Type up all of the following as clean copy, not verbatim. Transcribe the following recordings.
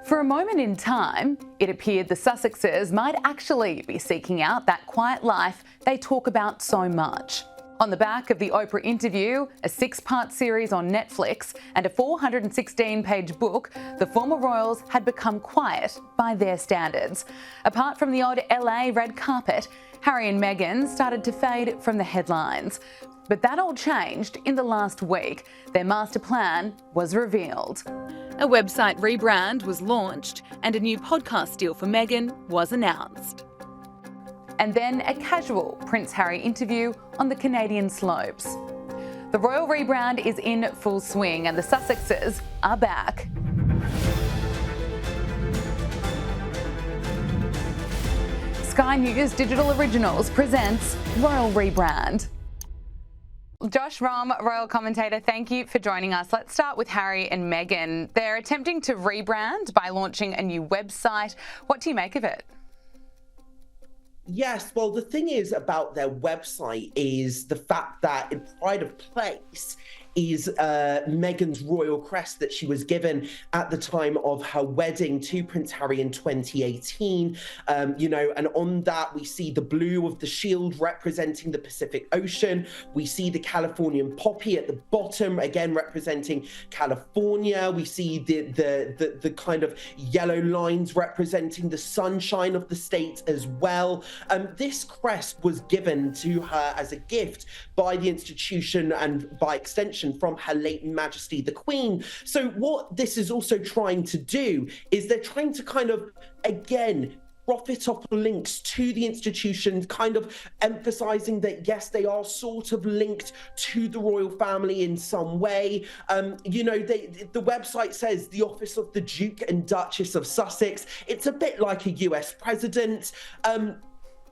For a moment in time, it appeared the Sussexes might actually be seeking out that quiet life they talk about so much. On the back of the Oprah interview, a 6-part series on Netflix, and a 416-page book, the former royals had become quiet by their standards. Apart from the odd LA red carpet, Harry and Meghan started to fade from the headlines. But that all changed in the last week. Their master plan was revealed. A website rebrand was launched and a new podcast deal for Meghan was announced. And then a casual Prince Harry interview on the Canadian slopes. The royal rebrand is in full swing and the Sussexes are back. Sky News Digital Originals presents Royal Rebrand. Josh Rom, royal commentator, thank you for joining us. Let's start with Harry and Meghan. They're attempting to rebrand by launching a new website. What do you make of it? Yes, well, the thing is about their website is the fact that in pride of place is Meghan's royal crest that she was given at the time of her wedding to Prince Harry in 2018. And on that we see the blue of the shield representing the Pacific Ocean. We see the Californian poppy at the bottom, again representing California. We see the kind of yellow lines representing the sunshine of the state as well. This crest was given to her as a gift by the institution and by extension from Her late Majesty the Queen. So what this is also trying to do is they're trying to kind of, again, profit off links to the institution, kind of emphasizing that, yes, they are sort of linked to the royal family in some way. The website says the office of the Duke and Duchess of Sussex. It's a bit like a US president.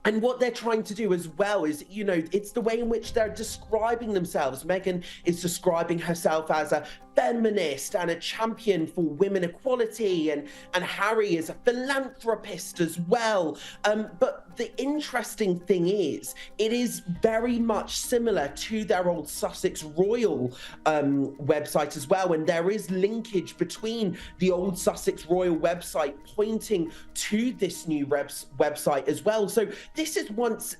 And what they're trying to do as well is, it's the way in which they're describing themselves. Meghan is describing herself as a feminist and a champion for women equality, and Harry is a philanthropist as well. But the interesting thing is, it is very much similar to their old Sussex royal website as well, and there is linkage between the old Sussex royal website pointing to this new website as well. So this is once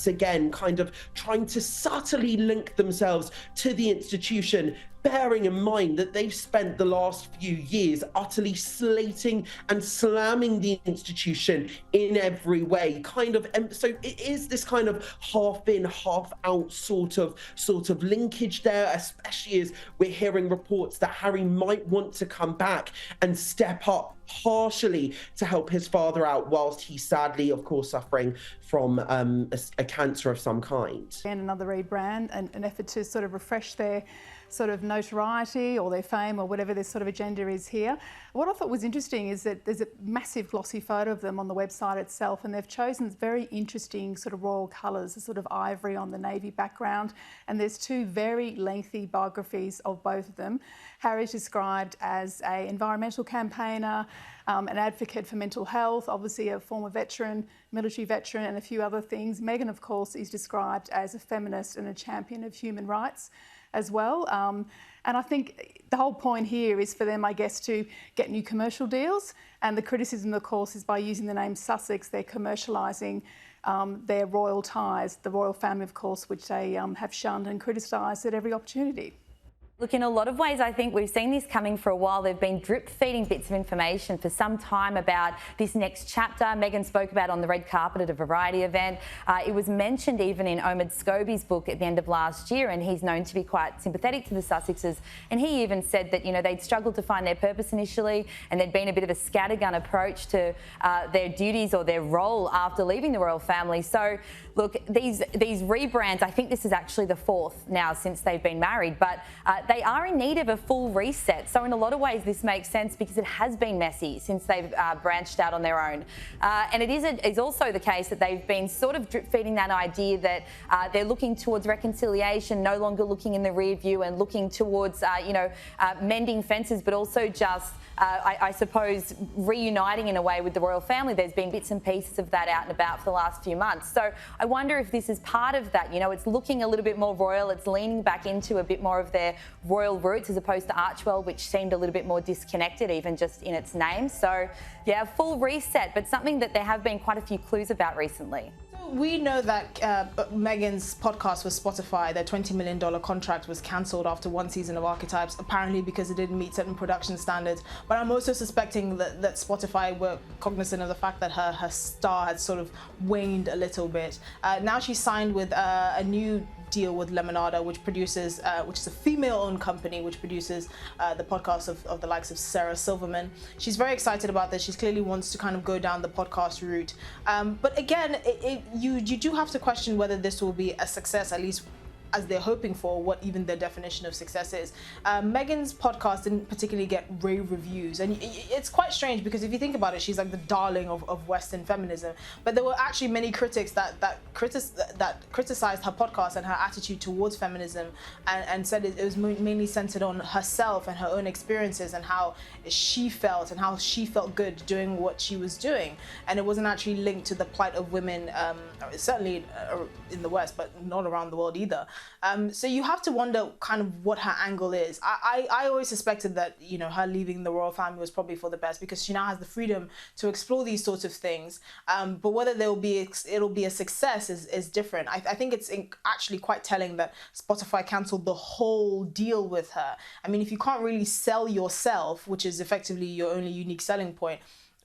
again kind of trying to subtly link themselves to the institution, bearing in mind that they've spent the last few years utterly slating and slamming the institution in every way. So it is this kind of half in, half out sort of linkage there, especially as we're hearing reports that Harry might want to come back and step up partially to help his father out, whilst he's sadly, of course, suffering from a cancer of some kind. And another rebrand, and an effort to sort of refresh their sort of notoriety or their fame or whatever their sort of agenda is here. What I thought was interesting is that there's a massive glossy photo of them on the website itself, and they've chosen very interesting sort of royal colours, a sort of ivory on the navy background, and there's 2 very lengthy biographies of both of them. Harry's described as an environmental campaigner, an advocate for mental health, obviously a former veteran, military veteran, and a few other things. Meghan, of course, is described as a feminist and a champion of human rights as well. And I think the whole point here is for them, I guess, to get new commercial deals. And the criticism, of course, is by using the name Sussex, they're commercialising their royal ties, the royal family, of course, which they have shunned and criticised at every opportunity. Look, in a lot of ways, I think we've seen this coming for a while. They've been drip-feeding bits of information for some time about this next chapter. Meghan spoke about on the red carpet at a variety event. It was mentioned even in Omid Scobie's book at the end of last year, and he's known to be quite sympathetic to the Sussexes. And he even said that, they'd struggled to find their purpose initially, and there'd been a bit of a scattergun approach to their duties or their role after leaving the royal family. So, look, these rebrands, I think this is actually the 4th now since they've been married, but they are in need of a full reset. So in a lot of ways, this makes sense because it has been messy since they've branched out on their own. And it is also the case that they've been sort of drip feeding that idea that they're looking towards reconciliation, no longer looking in the rear view and looking towards, mending fences, but also just I suppose, reuniting in a way with the royal family. There's been bits and pieces of that out and about for the last few months. So I wonder if this is part of that. You know, it's looking a little bit more royal. It's leaning back into a bit more of their royal roots as opposed to Archwell, which seemed a little bit more disconnected, even just in its name. So, yeah, full reset, but something that there have been quite a few clues about recently. We know that Meghan's podcast with Spotify, their $20 million contract was cancelled after one season of Archetypes, apparently because it didn't meet certain production standards. But I'm also suspecting that Spotify were cognizant of the fact that her star had sort of waned a little bit. Now she's signed with a new deal with Lemonada, which produces, which is a female-owned company, which produces the podcast of the likes of Sarah Silverman. She's very excited about this. She clearly wants to kind of go down the podcast route. But again, you do have to question whether this will be a success, at least as they're hoping for, what even their definition of success is. Meghan's podcast didn't particularly get rave reviews, and it's quite strange because if you think about it, she's like the darling of Western feminism. But there were actually many critics that criticized her podcast and her attitude towards feminism, and said it was mainly centered on herself and her own experiences and how she felt good doing what she was doing, and it wasn't actually linked to the plight of women, certainly in the West, but not around the world either. So you have to wonder kind of what her angle is. I always suspected that, you know, her leaving the royal family was probably for the best because she now has the freedom to explore these sorts of things. But whether it'll be a success is different. I think it's actually quite telling that Spotify cancelled the whole deal with her. I mean, if you can't really sell yourself, which is effectively your only unique selling point,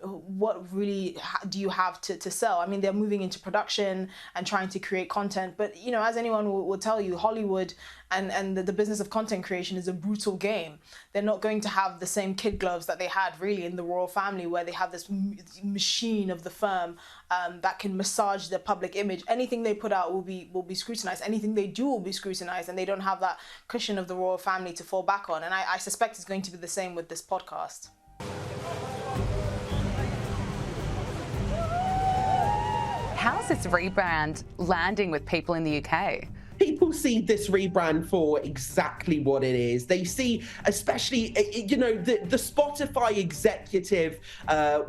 what really do you have to sell? I mean, they're moving into production and trying to create content, but you know, as anyone will tell you, Hollywood and the business of content creation is a brutal game. They're not going to have the same kid gloves that they had really in the royal family, where they have this machine of the firm that can massage their public image. Anything they put out will be scrutinized. Anything they do will be scrutinized, and they don't have that cushion of the royal family to fall back on. And I suspect it's going to be the same with this podcast. How's this rebrand landing with people in the UK? People see this rebrand for exactly what it is. They see, especially, you know, the Spotify executive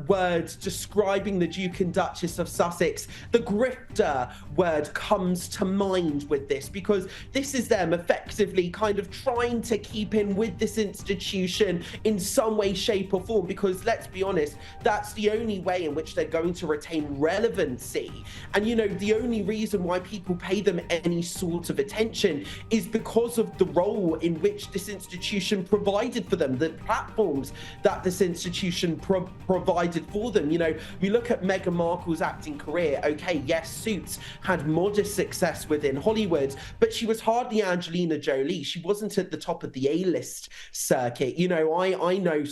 words describing the Duke and Duchess of Sussex. The grifter word comes to mind with this, because this is them effectively kind of trying to keep in with this institution in some way, shape or form, because let's be honest, that's the only way in which they're going to retain relevancy. And, you know, the only reason why people pay them any sort of attention is because of the role in which this institution provided for them, the platforms that this institution provided for them. You know, we look at Meghan Markle's acting career. Okay, yes, Suits had modest success within Hollywood, but she was hardly Angelina Jolie. She wasn't at the top of the A-list circuit. You know, I know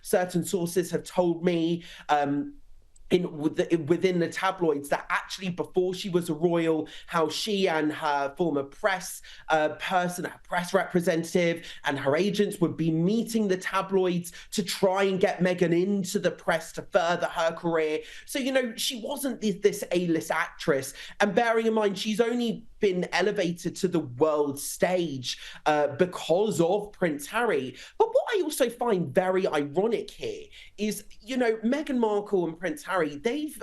certain sources have told me within the tabloids that actually before she was a royal, how she and her former press person, her press representative and her agents would be meeting the tabloids to try and get Meghan into the press to further her career. So, you know, she wasn't this A-list actress. And bearing in mind, she's only been elevated to the world stage because of Prince Harry. But what I also find very ironic here is, you know, Meghan Markle and Prince Harry, they've,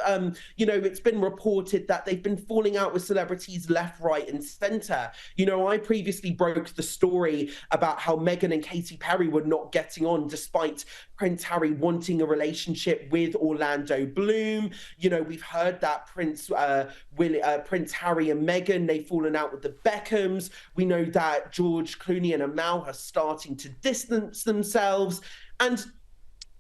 you know, it's been reported that they've been falling out with celebrities left, right and center. You know, I previously broke the story about how Meghan and Katy Perry were not getting on despite Prince Harry wanting a relationship with Orlando Bloom. You know, we've heard that Prince Harry and Meghan, they've fallen out with the Beckhams. We know that George Clooney and Amal are starting to distance themselves. And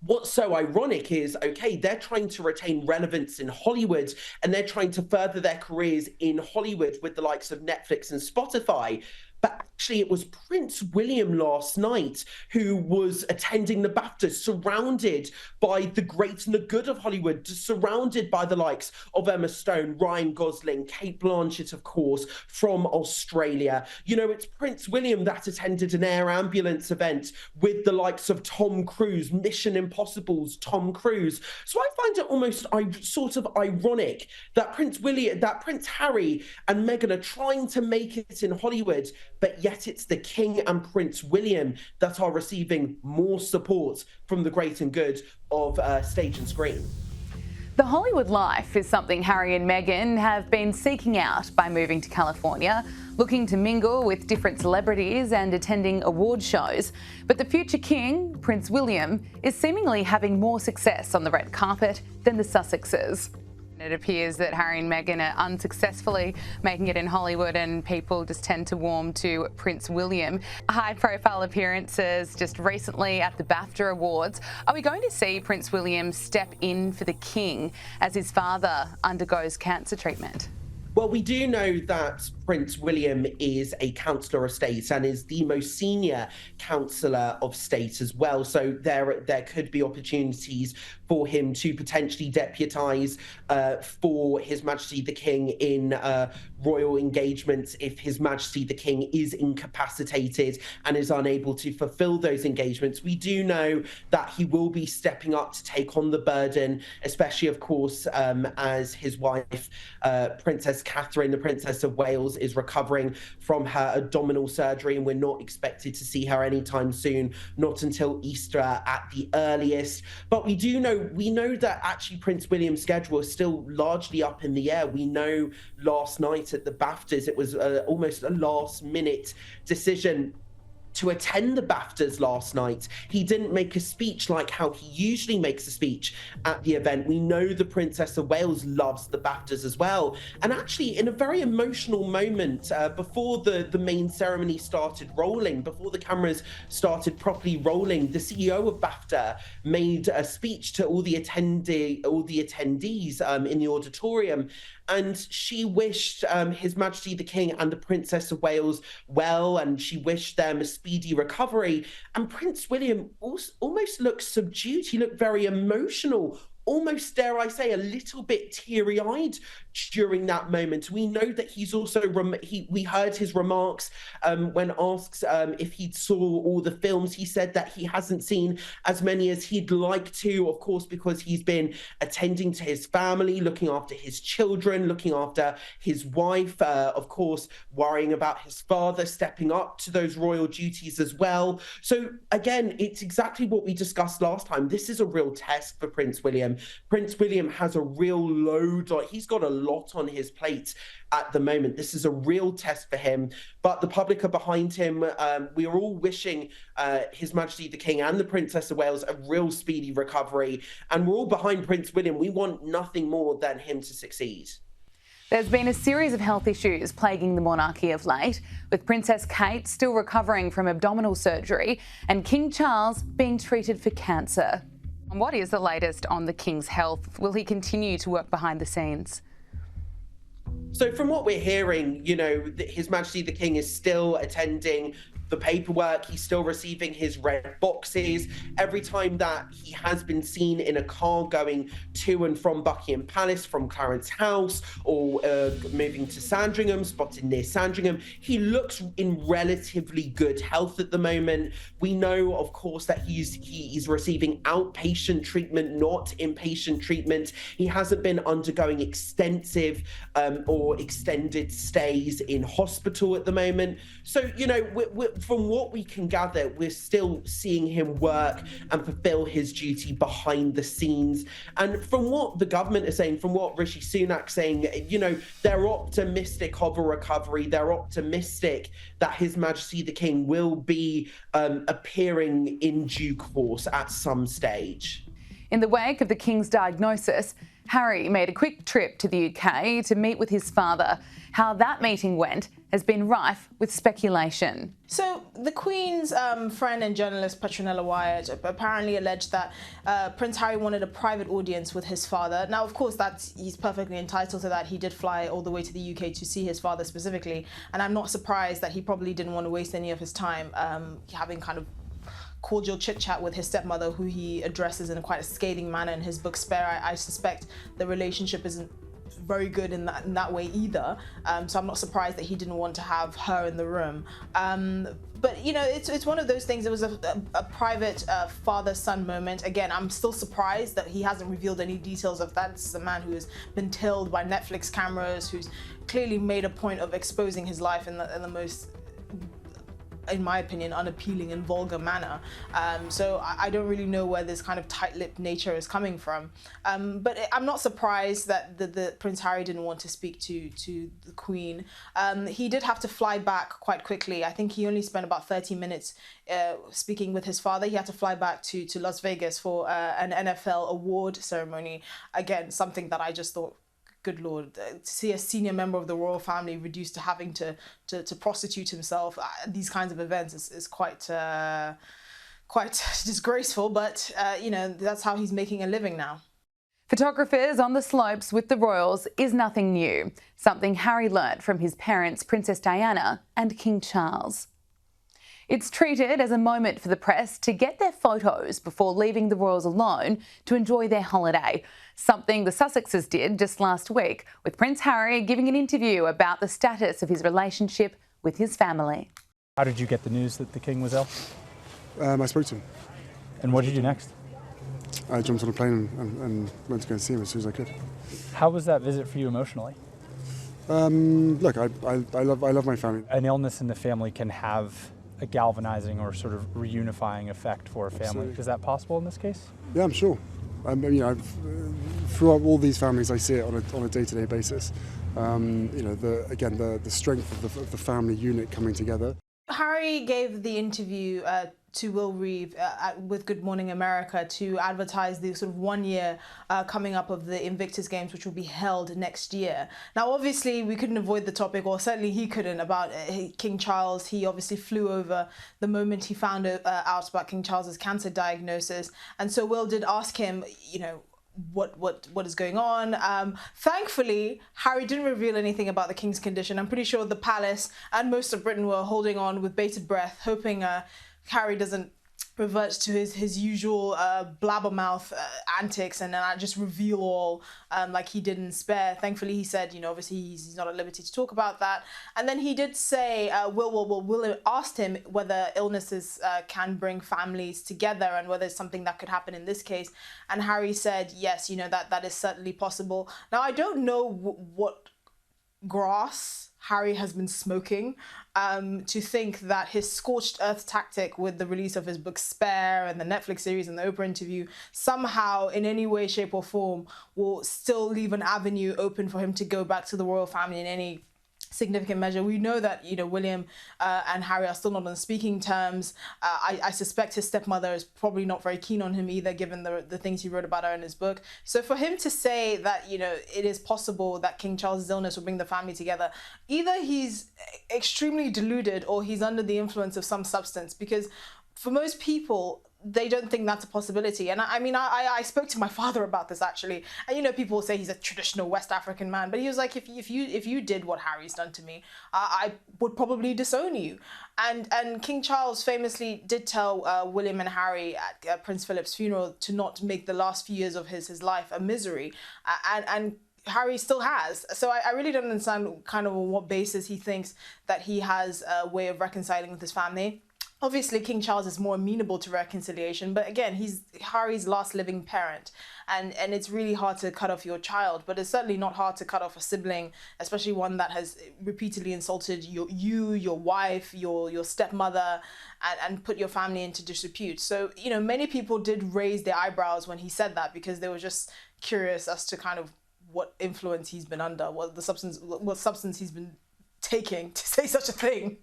what's so ironic is, okay, they're trying to retain relevance in Hollywood and they're trying to further their careers in Hollywood with the likes of Netflix and Spotify. But actually, it was Prince William last night who was attending the BAFTAs, surrounded by the great and the good of Hollywood, surrounded by the likes of Emma Stone, Ryan Gosling, Cate Blanchett, of course, from Australia. You know, it's Prince William that attended an air ambulance event with the likes of Tom Cruise, Mission Impossible's Tom Cruise. So I find it almost sort of ironic that Prince Harry and Meghan are trying to make it in Hollywood, but yet it's the King and Prince William that are receiving more support from the great and good of stage and screen. The Hollywood life is something Harry and Meghan have been seeking out by moving to California, looking to mingle with different celebrities and attending award shows. But the future king, Prince William, is seemingly having more success on the red carpet than the Sussexes. It appears that Harry and Meghan are unsuccessfully making it in Hollywood, and people just tend to warm to Prince William. High-profile appearances just recently at the BAFTA Awards. Are we going to see Prince William step in for the king as his father undergoes cancer treatment? Well, we do know that Prince William is a councillor of state and is the most senior councillor of state as well. So there could be opportunities for him to potentially deputise for His Majesty the King in royal engagements if His Majesty the King is incapacitated and is unable to fulfil those engagements. We do know that he will be stepping up to take on the burden, especially, of course, as his wife, Princess Catherine, the Princess of Wales, is recovering from her abdominal surgery, and we're not expected to see her anytime soon, not until Easter at the earliest. But we know that actually Prince William's schedule is still largely up in the air. We know last night at the BAFTAs, it was almost a last-minute decision to attend the BAFTAs last night. He didn't make a speech like how he usually makes a speech at the event. We know the Princess of Wales loves the BAFTAs as well. And actually, in a very emotional moment, before the main ceremony started rolling, before the cameras started properly rolling, the CEO of BAFTA made a speech to all the attendees in the auditorium. And she wished His Majesty the King and the Princess of Wales well, and she wished them a speedy recovery. And Prince William almost looked subdued. He looked very emotional, almost, dare I say, a little bit teary-eyed during that moment. We know that he's also, we heard his remarks when asked if he'd saw all the films. He said that he hasn't seen as many as he'd like to, of course, because he's been attending to his family, looking after his children, looking after his wife, of course, worrying about his father, stepping up to those royal duties as well. So again, it's exactly what we discussed last time. This is a real test for Prince William. Prince William has a real load, he's got a lot on his plate at the moment. This is a real test for him, but the public are behind him. We are all wishing His Majesty the King and the Princess of Wales a real speedy recovery, and we're all behind Prince William. We want nothing more than him to succeed. There's been a series of health issues plaguing the monarchy of late, with Princess Kate still recovering from abdominal surgery and King Charles being treated for cancer. What is the latest on the King's health? Will he continue to work behind the scenes? So from what we're hearing, His Majesty the King is still attending the paperwork. He's still receiving his red boxes. Every time that he has been seen in a car going to and from Buckingham Palace, from Clarence House, or moving to Sandringham, spotted near Sandringham, he looks in relatively good health at the moment. We know, of course, that he's receiving outpatient treatment, not inpatient treatment. He hasn't been undergoing extensive or extended stays in hospital at the moment. So, from what we can gather, we're still seeing him work and fulfill his duty behind the scenes. And from what the government is saying, from what Rishi Sunak's saying, they're optimistic of a recovery. They're optimistic that His Majesty the King will be appearing in due course at some stage. In the wake of the King's diagnosis, Harry made a quick trip to the UK to meet with his father. How that meeting went has been rife with speculation. So the Queen's friend and journalist Petronella Wyatt apparently alleged that Prince Harry wanted a private audience with his father. Now, of course, he's perfectly entitled to that. He did fly all the way to the UK to see his father specifically, and I'm not surprised that he probably didn't want to waste any of his time having kind of cordial chit-chat with his stepmother, who he addresses in quite a scathing manner in his book Spare. I suspect the relationship isn't very good in that way either, so I'm not surprised that he didn't want to have her in the room. But it's one of those things. It was a private father-son moment. Again, I'm still surprised that he hasn't revealed any details of that. This is a man who has been tilled by Netflix cameras, who's clearly made a point of exposing his life in the most in my opinion, unappealing and vulgar manner. So I don't really know where this kind of tight-lipped nature is coming from. But I'm not surprised that the Prince Harry didn't want to speak to the Queen. He did have to fly back quite quickly. I think he only spent about 30 minutes speaking with his father. He had to fly back to Las Vegas for an NFL award ceremony. Again, something that I just thought, good Lord, to see a senior member of the royal family reduced to having to prostitute himself, these kinds of events is quite disgraceful, but you know, that's how he's making a living now. Photographers on the slopes with the royals is nothing new, something Harry learnt from his parents, Princess Diana and King Charles. It's treated as a moment for the press to get their photos before leaving the royals alone to enjoy their holiday, something the Sussexes did just last week, with Prince Harry giving an interview about the status of his relationship with his family. How did you get the news that the king was ill? I spoke to him. And what did you do next? I jumped on a plane and went to go and see him as soon as I could. How was that visit for you emotionally? Look, I love my family. An illness in the family can have a galvanizing or sort of reunifying effect for a family. Absolutely. Is that possible in this case? Yeah, I'm sure. I mean, you know, throughout all these families, I see it on a day-to-day basis. You know, the strength of the family unit coming together. Harry gave the interview to Will Reeve with Good Morning America to advertise the sort of 1 year coming up of the Invictus Games, which will be held next year. Now, obviously, we couldn't avoid the topic, or certainly he couldn't, about King Charles. He obviously flew over the moment he found out about King Charles's cancer diagnosis. And so Will did ask him, you know, what is going on. Thankfully, Harry didn't reveal anything about the King's condition. I'm pretty sure the palace and most of Britain were holding on with bated breath, hoping Harry doesn't revert to his usual blabbermouth antics and just reveal all like he did in Spare. Thankfully, he said, you know, obviously he's not at liberty to talk about that. And then he did say, Will asked him whether illnesses can bring families together and whether it's something that could happen in this case. And Harry said, yes, you know, that is certainly possible. Now, I don't know what grass Harry has been smoking to think that his scorched earth tactic with the release of his book Spare and the Netflix series and the Oprah interview somehow in any way, shape or form will still leave an avenue open for him to go back to the royal family in any significant measure. We know that, you know, William and Harry are still not on speaking terms. I suspect his stepmother is probably not very keen on him either, given the things he wrote about her in his book. So for him to say that, you know, it is possible that King Charles's illness will bring the family together, either he's extremely deluded or he's under the influence of some substance, because for most people, they don't think that's a possibility. And I mean, I spoke to my father about this actually, and you know, people say he's a traditional West African man, but he was like, if you did what Harry's done to me, I would probably disown you. And King Charles famously did tell William and Harry at Prince Philip's funeral to not make the last few years of his life a misery, and Harry still has. So I really don't understand kind of on what basis he thinks that he has a way of reconciling with his family. Obviously, King Charles is more amenable to reconciliation, but again, he's Harry's last living parent, and it's really hard to cut off your child, but it's certainly not hard to cut off a sibling, especially one that has repeatedly insulted your wife, your stepmother, and put your family into disrepute. So, you know, many people did raise their eyebrows when he said that, because they were just curious as to kind of what influence he's been under, what substance he's been taking to say such a thing.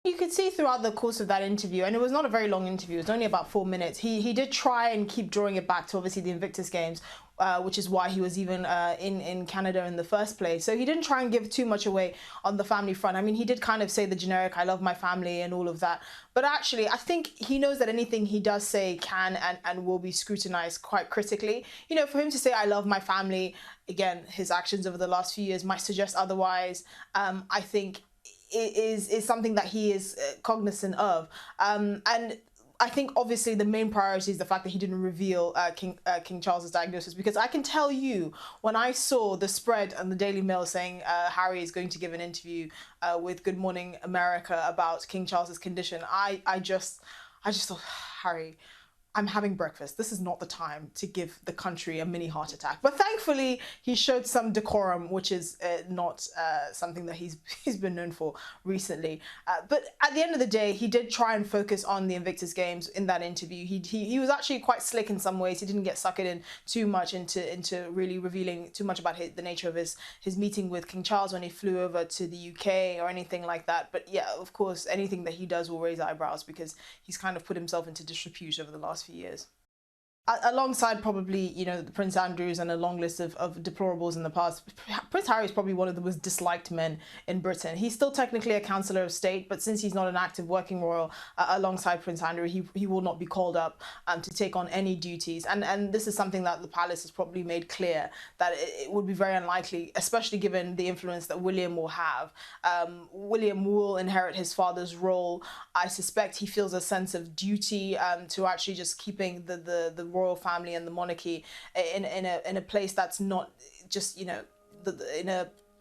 You could see throughout the course of that interview, and it was not a very long interview, it was only about 4 minutes, he did try and keep drawing it back to obviously the Invictus Games, which is why he was even in Canada in the first place. So he didn't try and give too much away on the family front. I mean, he did kind of say the generic, I love my family and all of that. But actually, I think he knows that anything he does say can and will be scrutinized quite critically. You know, for him to say, I love my family, again, his actions over the last few years might suggest otherwise. I think is something that he is cognizant of. And I think obviously the main priority is the fact that he didn't reveal King Charles's diagnosis, because I can tell you, when I saw the spread on the Daily Mail saying Harry is going to give an interview with Good Morning America about King Charles's condition, I just thought, Harry, I'm having breakfast. This is not the time to give the country a mini heart attack. But thankfully, he showed some decorum, which is not something that he's been known for recently. But at the end of the day, he did try and focus on the Invictus Games in that interview. He was actually quite slick in some ways. He didn't get suckered in too much into really revealing too much about the nature of his meeting with King Charles when he flew over to the UK or anything like that. But yeah, of course, anything that he does will raise eyebrows because he's kind of put himself into disrepute over the last few years. Alongside probably, you know, Prince Andrew's and a long list of deplorables in the past, Prince Harry is probably one of the most disliked men in Britain. He's still technically a Councillor of State, but since he's not an active working royal alongside Prince Andrew, he will not be called up to take on any duties. And this is something that the palace has probably made clear, that it would be very unlikely, especially given the influence that William will have. William will inherit his father's role. I suspect he feels a sense of duty to actually just keeping the royal family and the monarchy in a place that's not just, you know,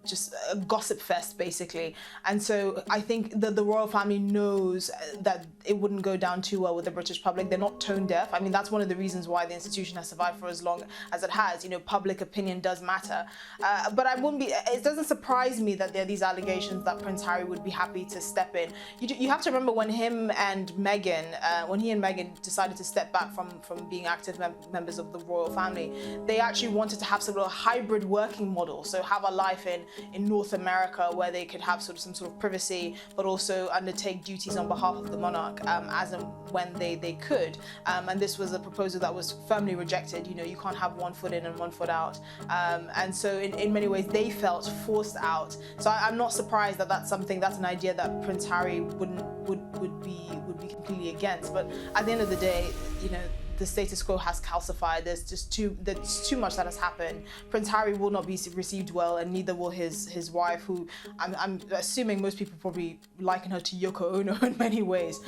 just a gossip fest, basically. And so I think that the royal family knows that it wouldn't go down too well with the British public. They're not tone deaf. I mean, that's one of the reasons why the institution has survived for as long as it has. You know, public opinion does matter. But it doesn't surprise me that there are these allegations that Prince Harry would be happy to step in. You have to remember when he and Meghan decided to step back from being active members of the royal family, they actually wanted to have sort of a hybrid working model. So have a life in North America where they could have some sort of privacy, but also undertake duties on behalf of the monarch as and when they could. And this was a proposal that was firmly rejected. You know, you can't have one foot in and one foot out. And so in many ways they felt forced out. So I'm not surprised that that's an idea that Prince Harry would be completely against. But at the end of the day, you know, the status quo has calcified. There's too much that has happened. Prince Harry will not be received well, and neither will his wife, who I'm assuming most people probably liken her to Yoko Ono in many ways.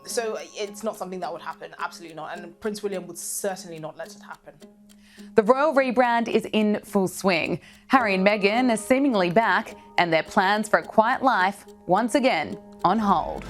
So it's not something that would happen, absolutely not. And Prince William would certainly not let it happen. The royal rebrand is in full swing. Harry and Meghan are seemingly back, and their plans for a quiet life once again on hold.